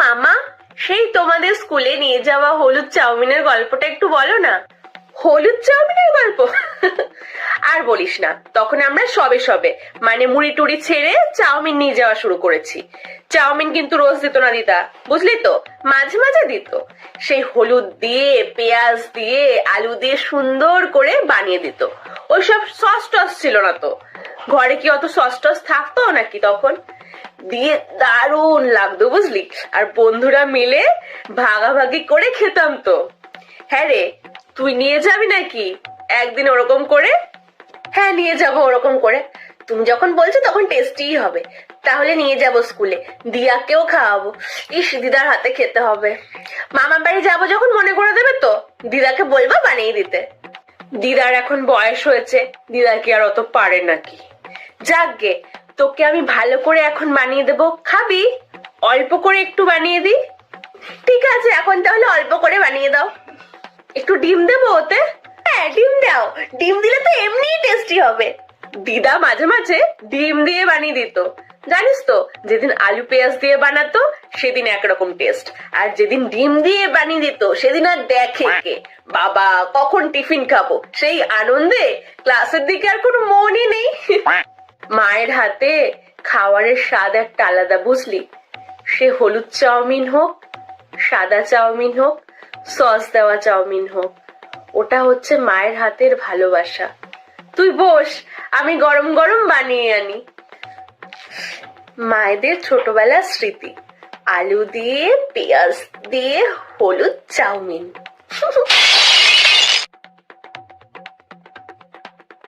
মামা, সেই তোমাদের স্কুলে নিয়ে যাওয়া হলুদ চাউমিনের গল্পটা একটু বলো না। হলুদ চাউমিনের গল্প? আর বলিস না, তখন আমরা সবে সবে মানে মুড়ি টুড়ি ছেড়ে চাউমিন নিয়ে যাওয়া শুরু করেছি। চাউমিন কিন্তু রোজ দিত না দিদা, বুঝলি তো, মাঝে মাঝে দিত। সেই হলুদ দিয়ে, পেঁয়াজ দিয়ে, আলু দিয়ে সুন্দর করে বানিয়ে দিত। ওইসব সস টস ছিল না তো, ঘরে কি অত সস টস থাকতো নাকি তখন? দিয়ে দারুণ লাগতো বুঝলি, আর বন্ধুরা মিলে ভাগাভাগি করে খেতাম তো। হ্যাঁ রে, তুই নিয়ে যাবি নাকি একদিন ওরকম করে? হ্যাঁ, নিয়ে যাবো ওরকম করে। তুমি যখন বলছো তখন টেস্টিই হবে। তাহলে নিয়ে যাব স্কুলে, দিয়াকেও খাওয়াবো। ইস, দিদার হাতে খেতে হবে। মামার বাড়ি যাবো যখন মনে করে দেবে তো, দিদাকে বলবো বানিয়ে দিতে। দিদার এখন বয়স হয়েছে, দিদা কি আর অত পারে নাকি? যাকগে, তোকে আমি ভালো করে এখন বানিয়ে দেবো, খাবি? অল্প করে একটু বানিয়ে দিই। ঠিক আছে, এখন তাহলে অল্প করে বানিয়ে দাও। একটু ডিম দেবো ওতে? হ্যাঁ, ডিম দাও। ডিম দিলে তো এমনিই টেস্টি হবে। দিদা মাঝে মাঝে ডিম দিয়ে বানিয়ে দিত, জানিস তো। যেদিন আলু পেঁয়াজ দিয়ে বানাতো সেদিন একরকম টেস্ট, আর যেদিন ডিম দিয়ে বানিয়ে দিত সেদিন আর দেখে কে। বাবা, কখন টিফিন খাবো সেই আনন্দে ক্লাসের দিকে আর কোনো মনই নেই। মায়ের হাতে খাবারের স্বাদ একটা আলাদা বুঝলি। সে হলুদ চাউমিন হোক, সাদা চাউমিন হোক, সস দেওয়া চাউমিন হোক, ওটা হচ্ছে মায়ের হাতের ভালোবাসা। তুই বস, আমি গরম গরম বানিয়ে আনি। মায়েদের ছোটবেলার স্মৃতি, আলু দিয়ে, পেঁয়াজ দিয়ে হলুদ চাউমিন।